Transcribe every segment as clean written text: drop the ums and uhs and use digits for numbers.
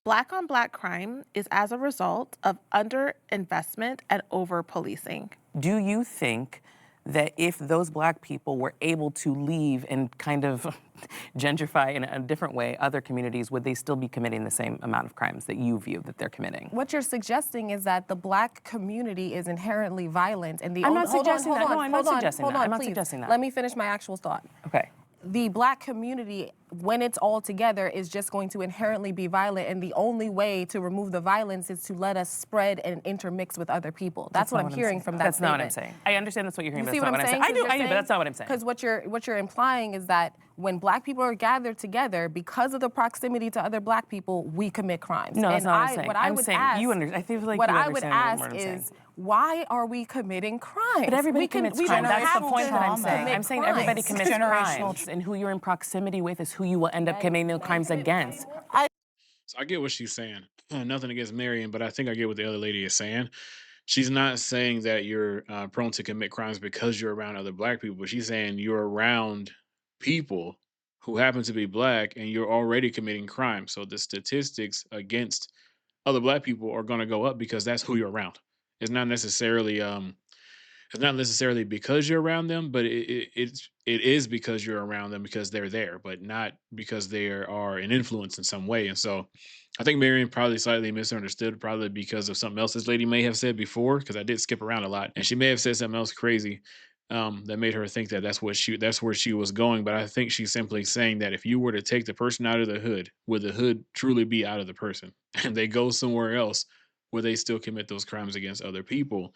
Black on black crime is as a result of underinvestment and over policing. Do you think that if those black people were able to leave and kind of gentrify in a different way other communities, would they still be committing the same amount of crimes that you view that they're committing? What you're suggesting is that the black community is inherently violent, and the I'm not hold on, suggesting hold that. on, No, I'm hold not on, suggesting hold that. on, I'm not please. suggesting that. Let me finish my actual thought. Okay. The black community, when it's all together, is just going to inherently be violent, and the only way to remove the violence is to let us spread and intermix with other people. That's what I'm hearing from that That's not statement. what I'm saying. I understand that's what you're hearing, You but see that's what not I'm what saying? I'm saying. I do, but that's not what I'm saying. Because what you're implying is that when black people are gathered together, because of the proximity to other black people, we commit crimes. No, that's and not what I'm saying. What I I'm would saying ask, I feel like what you I would understand ask what I'm saying. is, why are we committing crimes? But everybody we can, commits we crimes. don't That's have the point to that I'm saying. commit I'm saying everybody crimes. commits Generational crimes, and who you're in proximity with is who you will end up committing the crimes against. So I get what she's saying. Nothing against Marion, but I think I get what the other lady is saying. She's not saying that you're prone to commit crimes because you're around other black people, but she's saying you're around people who happen to be black and you're already committing crimes. So the statistics against other black people are going to go up because that's who you're around. It's not necessarily it's not necessarily because you're around them, but it is because you're around them because they're there, but not because they are an influence in some way. And so, I think Marion probably slightly misunderstood, probably because of something else this lady may have said before, because I did skip around a lot, and she may have said something else crazy that made her think that that's where she was going. But I think she's simply saying that if you were to take the person out of the hood, would the hood truly be out of the person, and they go somewhere else where they still commit those crimes against other people?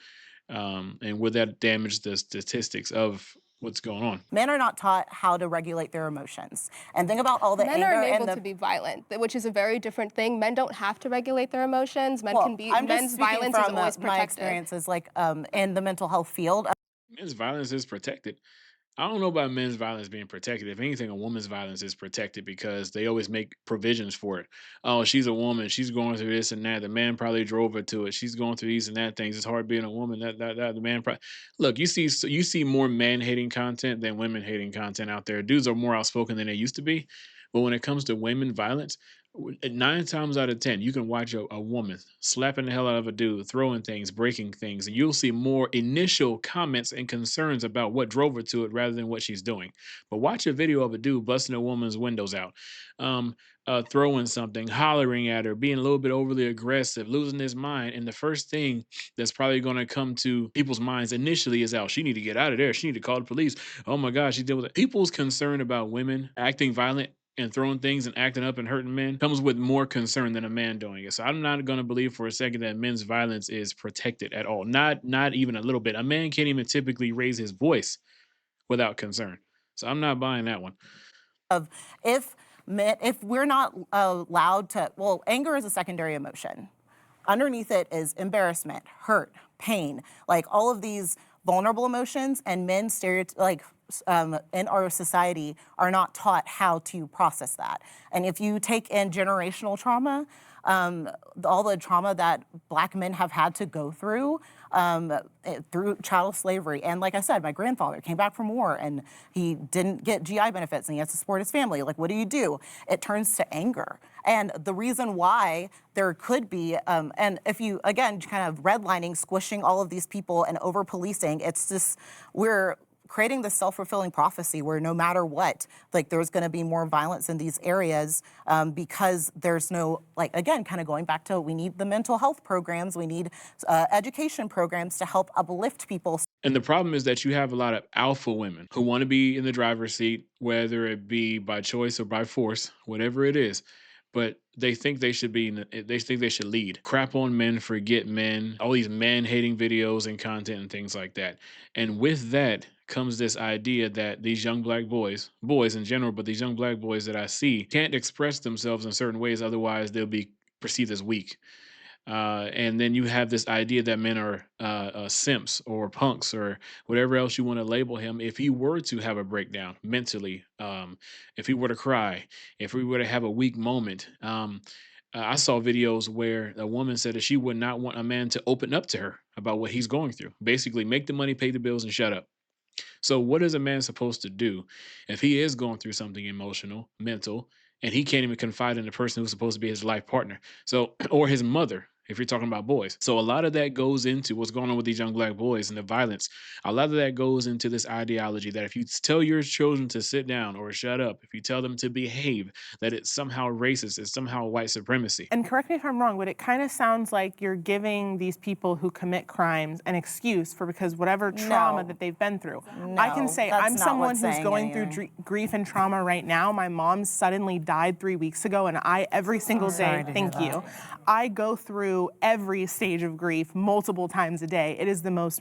And would that damage the statistics of what's going on? Men are not taught how to regulate their emotions. And think about all the Men anger are and enabled the to be violent, which is a very different thing. Men don't have to regulate their emotions. Men well, can be. I'm just Men's speaking violence is from always my protected. experiences, like in the mental health field. Men's violence is protected. I don't know about men's violence being protected. If anything, a woman's violence is protected because they always make provisions for it. Oh, she's a woman. She's going through this and that. The man probably drove her to it. She's going through these and that things. It's hard being a woman. That the man. Look, you see more man hating content than women hating content out there. Dudes are more outspoken than they used to be, but when it comes to women violence, 9 times out of 10, you can watch a woman slapping the hell out of a dude, throwing things, breaking things, and you'll see more initial comments and concerns about what drove her to it rather than what she's doing. But watch a video of a dude busting a woman's windows out, um, throwing something, hollering at her, being a little bit overly aggressive, losing his mind. And the first thing that's probably going to come to people's minds initially is, "Oh, she need to get out of there. She need to call the police. Oh my God, she did with it." People's concern about women acting violent and throwing things and acting up and hurting men comes with more concern than a man doing it. So I'm not going to believe for a second that men's violence is protected at all. Not even a little bit. A man can't even typically raise his voice without concern. So I'm not buying that one. Of if we're not allowed to, well, anger is a secondary emotion. Underneath it is embarrassment, hurt, pain, like all of these vulnerable emotions, and men in our society are not taught how to process that. And if you take in generational trauma, all the trauma that black men have had to go through through chattel slavery. And like I said, my grandfather came back from war and he didn't get GI benefits and he has to support his family. Like, what do? It turns to anger. And the reason why there could be, and if you, again, kind of redlining, squishing all of these people and over policing, it's just, we're creating this self-fulfilling prophecy where no matter what, like there's going to be more violence in these areas because there's no, like, again, kind of going back to, we need the mental health programs, we need education programs to help uplift people. And the problem is that you have a lot of alpha women who want to be in the driver's seat, whether it be by choice or by force, whatever it is. But they think they should be, they think they should lead. Crap on men, forget men, all these man hating videos and content and things like that. And with that comes this idea that these young black boys in general, but these young black boys that I see can't express themselves in certain ways, otherwise they'll be perceived as weak. And then you have this idea that men are simps or punks or whatever else you want to label him. If he were to have a breakdown mentally, if he were to cry, if we were to have a weak moment, I saw videos where a woman said that she would not want a man to open up to her about what he's going through. Basically, make the money, pay the bills, and shut up. So, what is a man supposed to do if he is going through something emotional, mental? and he can't even confide in the person who's supposed to be his life partner. So, or his mother, if you're talking about boys. So, a lot of that goes into what's going on with these young black boys and the violence. A lot of that goes into this ideology that if you tell your children to sit down or shut up, if you tell them to behave, that it's somehow racist, it's somehow white supremacy. And correct me if I'm wrong, but it kind of sounds like you're giving these people who commit crimes an excuse for because whatever trauma No. that they've been through. I can No, say that's I'm not someone what's who's saying going through anything. grief and trauma right now. My mom suddenly died 3 weeks ago, and I every single sorry day, to hear thank you, I go through every stage of grief multiple times a day. It is the most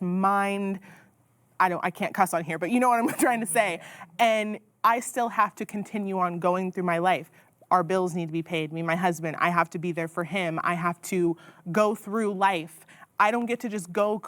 I can't cuss on here, but you know what I'm trying to say. And I still have to continue on going through my life. Our bills need to be paid. Me, and my husband, I have to be there for him. I have to go through life. I don't get to just go,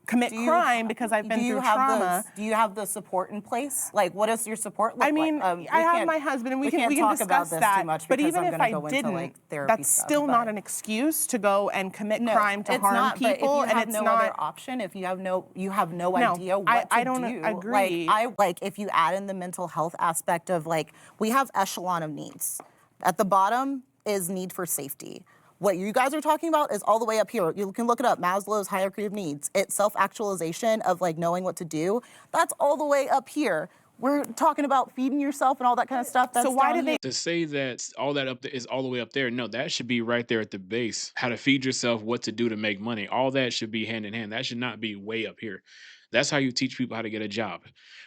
commit Do you- crime because I've been do you through have trauma. do you have the support in place? Like, what does your support look I mean, like? We I have can't- my husband, and we can can't talk talk about discuss this that. too much But because even I'm if gonna I go into didn't, like therapy that's stuff, still not but- an excuse to go and commit No, crime to it's harm not, people, but if you and have it's no not. other option, if you have no No, idea what I to don't do. agree. Like if you add in the mental health aspect of like we have echelon of needs. At the bottom is need for safety. What you guys are talking about is all the way up here. You can look it up, Maslow's hierarchy of needs. It's self-actualization of like knowing what to do. That's all the way up here. We're talking about feeding yourself and all that kind of stuff. That's So why down do they? here. To say that all that up there is all the way up there, no, that should be right there at the base. How to feed yourself, what to do to make money, all that should be hand in hand. That should not be way up here. That's how you teach people how to get a job.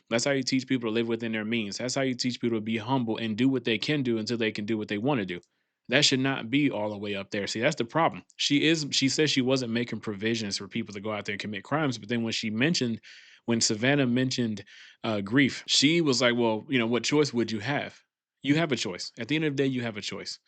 That's how you teach people to live within their means. That's how you teach people to be humble and do what they can do until they can do what they want to do. That should not be all the way up there. See, that's the problem. She says she wasn't making provisions for people to go out there and commit crimes, but then when Savannah mentioned grief, she was like, well, what choice would you have? You have a choice. At the end of the day, you have a choice.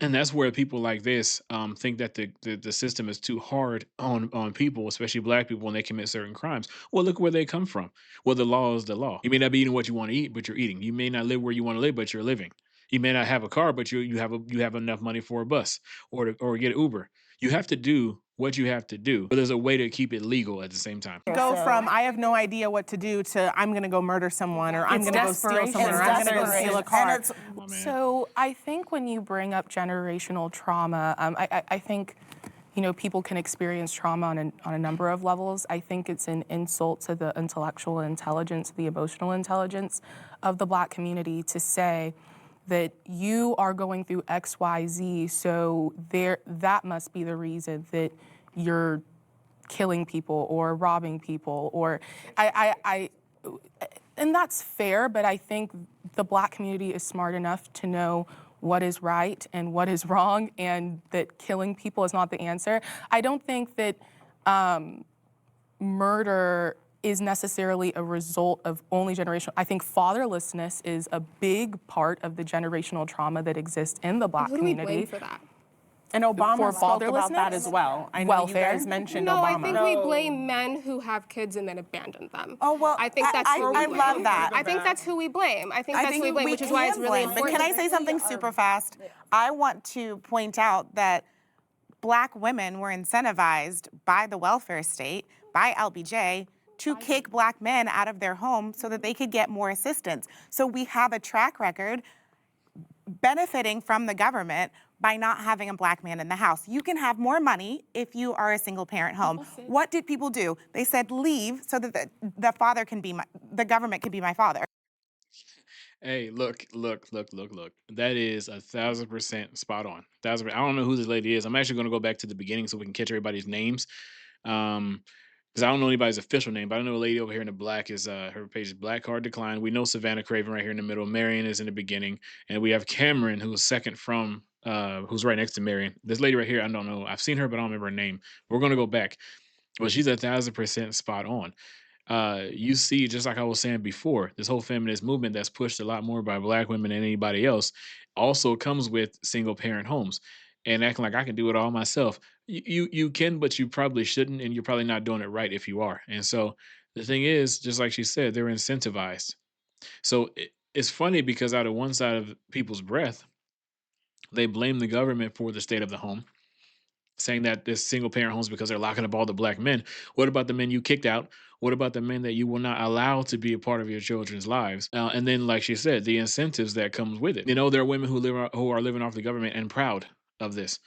And that's where people like this think that the system is too hard on people, especially black people, when they commit certain crimes. Well, look where they come from. Well, the law is the law. You may not be eating what you want to eat, but you're eating. You may not live where you want to live, but you're living. You may not have a car, but you have enough money for a bus or get Uber. You have to do what you have to do, but there's a way to keep it legal at the same time. Go from I have no idea what to do to I'm going to go murder someone or I'm It's going to go steal desperation. someone or It's I'm going to go steal a desperation. car. And it's Oh, man. So I think when you bring up generational trauma, I think people can experience trauma on a number of levels. I think it's an insult to the intellectual intelligence, the emotional intelligence of the Black community to say that you are going through X, Y, Z, so that must be the reason that you're killing people or robbing people or and that's fair, but I think the Black community is smart enough to know what is right and what is wrong and that killing people is not the answer. I don't think that murder is necessarily a result of only generational. I think fatherlessness is a big part of the generational trauma that exists in the Black Who do we community. blame for that? And Obama For spoke about that fatherlessness? as well. I know Welfare? you guys mentioned No, Obama. I think we blame men who have kids and then abandon them. Oh, well, I think that's who we I blame. love that. I think that's who we blame. I think I that's think who we blame, which is why it's can really blame, but important. can I say something super fast? I want to point out that Black women were incentivized by the welfare state, by LBJ, to kick Black men out of their home so that they could get more assistance. So we have a track record benefiting from the government by not having a Black man in the house. You can have more money if you are a single parent home. What did people do? They said leave so that the government can be my father. Hey, look. That is 1,000% spot on. I don't know who this lady is. I'm actually going to go back to the beginning so we can catch everybody's names. Because I don't know anybody's official name, but I know a lady over here in the black is her page is Black Card Decline. We know Savannah Craven right here in the middle. Marion is in the beginning, and we have Cameron who's second from who's right next to Marion. This lady right here, I don't know. I've seen her, but I don't remember her name. We're gonna go back, but she's 1,000% spot on. You see, just like I was saying before, this whole feminist movement that's pushed a lot more by Black women than anybody else also comes with single parent homes and acting like I can do it all myself. You can, but you probably shouldn't, and you're probably not doing it right if you are. And so the thing is, just like she said, they're incentivized. So it's funny because out of one side of people's breath, they blame the government for the state of the home, saying that this single parent homes because they're locking up all the black men. What about the men you kicked out? What about the men that you will not allow to be a part of your children's lives? And then, like she said, the incentives that comes with it. You know, there are women who are living off the government and proud of this.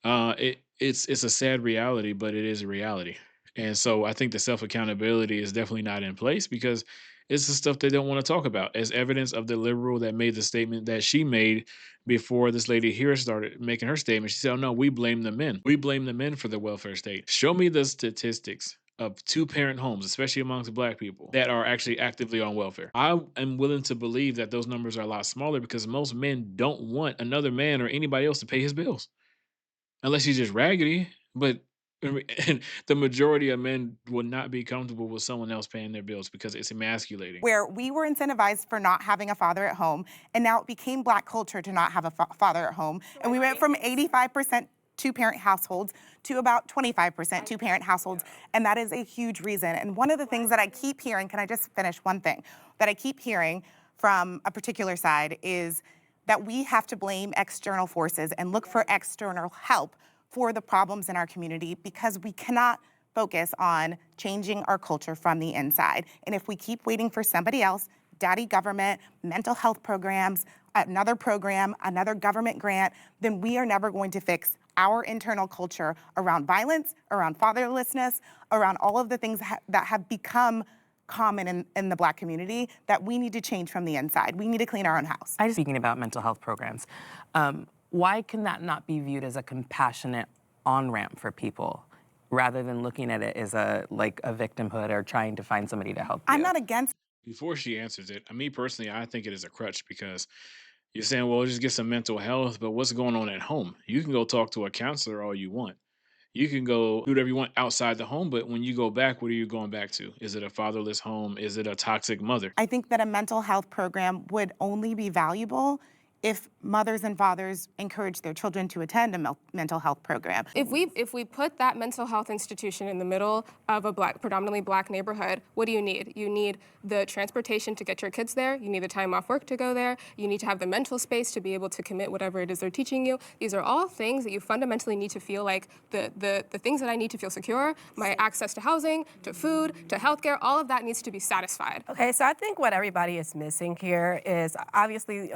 It's a sad reality, but it is a reality. And so I think the self accountability is definitely not in place because it's the stuff they don't want to talk about. As evidence of the liberal that made the statement that she made before this lady here started making her statement, she said, "Oh no, we blame the men. We blame the men for the welfare state." Show me the statistics of two-parent homes, especially amongst black people, that are actually actively on welfare. I am willing to believe that those numbers are a lot smaller because most men don't want another man or anybody else to pay his bills unless he's just raggedy. But the majority of men would not be comfortable with someone else paying their bills because it's emasculating. Where we were incentivized for not having a father at home, and now it became Black culture to not have a father at home. And we went from 85% two-parent households to about 25% two-parent households, and that is a huge reason. And one of the things that I keep hearing, can I just finish one thing, that I keep hearing from a particular side is that we have to blame external forces and look for external help for the problems in our community because we cannot focus on changing our culture from the inside. And if we keep waiting for somebody else, daddy government, mental health programs, another program, another government grant, then we are never going to fix our internal culture around violence, around fatherlessness, around all of the things that have become common in the Black community that we need to change from the inside. We need to clean our own house. Speaking about mental health programs, why can that not be viewed as a compassionate on-ramp for people rather than looking at it as a victimhood or trying to find somebody to help you? I'm not against. Before she answers it, me personally, I think it is a crutch because you're saying, well, just get some mental health, but what's going on at home? You can go talk to a counselor all you want. You can go do whatever you want outside the home, but when you go back, what are you going back to? Is it a fatherless home? Is it a toxic mother? I think that a mental health program would only be valuable if mothers and fathers encourage their children to attend a mental health program. If we put that mental health institution in the middle of a predominantly black neighborhood, what do you need? You need the transportation to get your kids there. You need the time off work to go there. You need to have the mental space to be able to commit whatever it is they're teaching you. These are all things that you fundamentally need to feel like the things that I need to feel secure, my access to housing, to food, to healthcare, all of that needs to be satisfied. Okay, so I think what everybody is missing here is obviously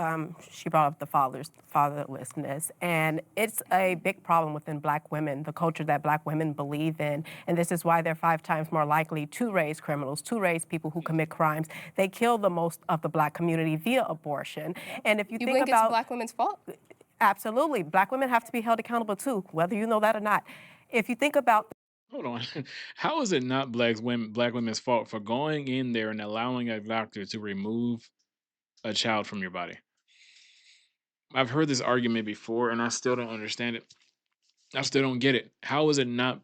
she brought up the fatherlessness, and it's a big problem within black women, the culture that black women believe in, and this is why they're 5 times more likely to raise criminals, to raise people who commit crimes. They kill the most of the black community via abortion. And if you think think about it's black women's fault? Absolutely, black women have to be held accountable too, whether you know that or not. If you think about Hold on. How is it not black women's fault for going in there and allowing a doctor to remove a child from your body? I've heard this argument before and I still don't understand it. I still don't get it. How is it not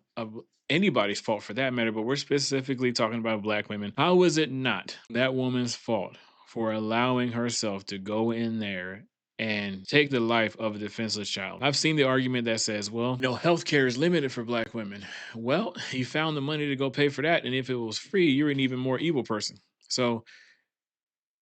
anybody's fault for that matter, but we're specifically talking about black women? How is it not that woman's fault for allowing herself to go in there and take the life of a defenseless child? I've seen the argument that says, well, no, healthcare is limited for black women. Well, you found the money to go pay for that, and if it was free, you're an even more evil person. So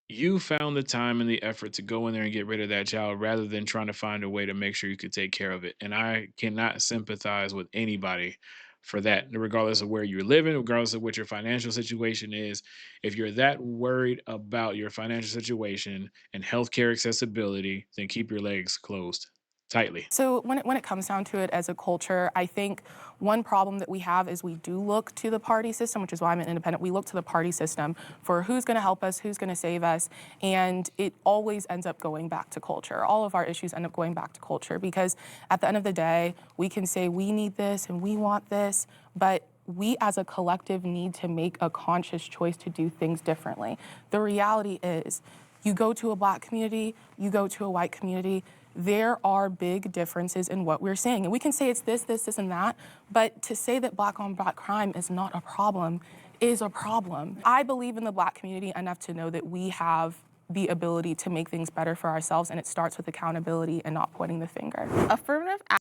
you found the time and the effort to go in there and get rid of that child rather than trying to find a way to make sure you could take care of it. And I cannot sympathize with anybody for that, regardless of where you're living, regardless of what your financial situation is. If you're that worried about your financial situation and healthcare accessibility, then keep your legs closed tightly. So when it comes down to it as a culture, I think one problem that we have is we do look to the party system, which is why I'm an independent. We look to the party system for who's going to help us, who's going to save us, and it always ends up going back to culture. All of our issues end up going back to culture because at the end of the day, we can say we need this and we want this, but we as a collective need to make a conscious choice to do things differently. The reality is, you go to a black community, you go to a white community, there are big differences in what we're saying. And we can say it's this, and that, but to say that black on black crime is not a problem is a problem. I believe in the black community enough to know that we have the ability to make things better for ourselves, and it starts with accountability and not pointing the finger. Affirmative I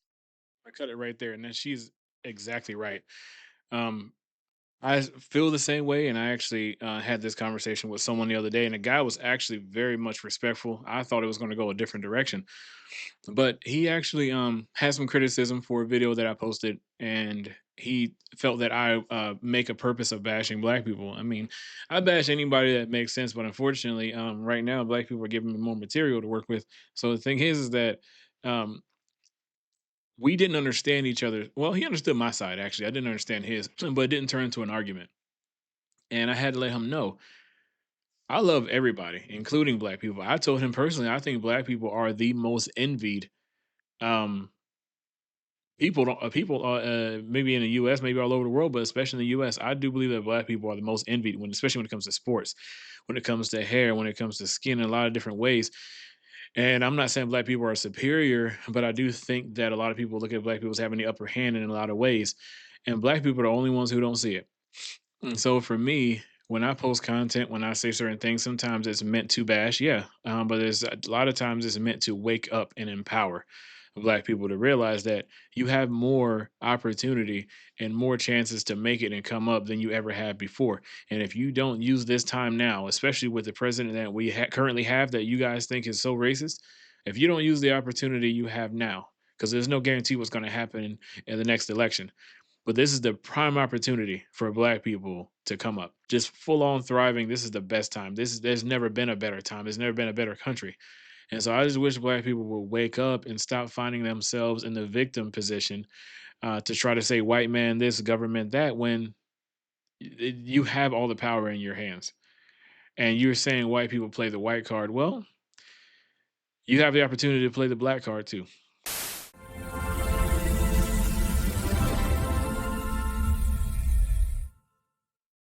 cut it right there, and then she's exactly right. Um, feel the same way, and I actually had this conversation with someone the other day, and the guy was actually very much respectful. I thought it was going to go a different direction, but he actually had some criticism for a video that I posted, and he felt that I make a purpose of bashing black people. I mean, I bash anybody that makes sense, but unfortunately, right now, black people are giving me more material to work with. So the thing is that. Um, we didn't understand each other. Well, he understood my side actually. I didn't understand his, but it didn't turn into an argument. And I had to let him know I love everybody, including black people. I told him personally, I think black people are the most envied um, maybe in the U.S., maybe all over the world, but especially in the U.S. I do believe that black people are the most envied when, especially when it comes to sports, when it comes to hair, when it comes to skin, in a lot of different ways. And I'm not saying black people are superior, but I do think that a lot of people look at black people as having the upper hand in a lot of ways, and black people are the only ones who don't see it. And so for me, when I post content, when I say certain things, sometimes it's meant to bash, yeah. But there's a lot of times it's meant to wake up and empower black people to realize that you have more opportunity and more chances to make it and come up than you ever have before. And if you don't use this time now, especially with the president that we currently have that you guys think is so racist, if you don't use the opportunity you have now, because there's no guarantee what's going to happen in the next election, but this is the prime opportunity for black people to come up. Just full on thriving. This is the best time. There's never been a better time. There's never been a better country. And so I just wish black people would wake up and stop finding themselves in the victim position to try to say white man this, government that, when you have all the power in your hands. And you're saying white people play the white card. Well, you have the opportunity to play the black card too.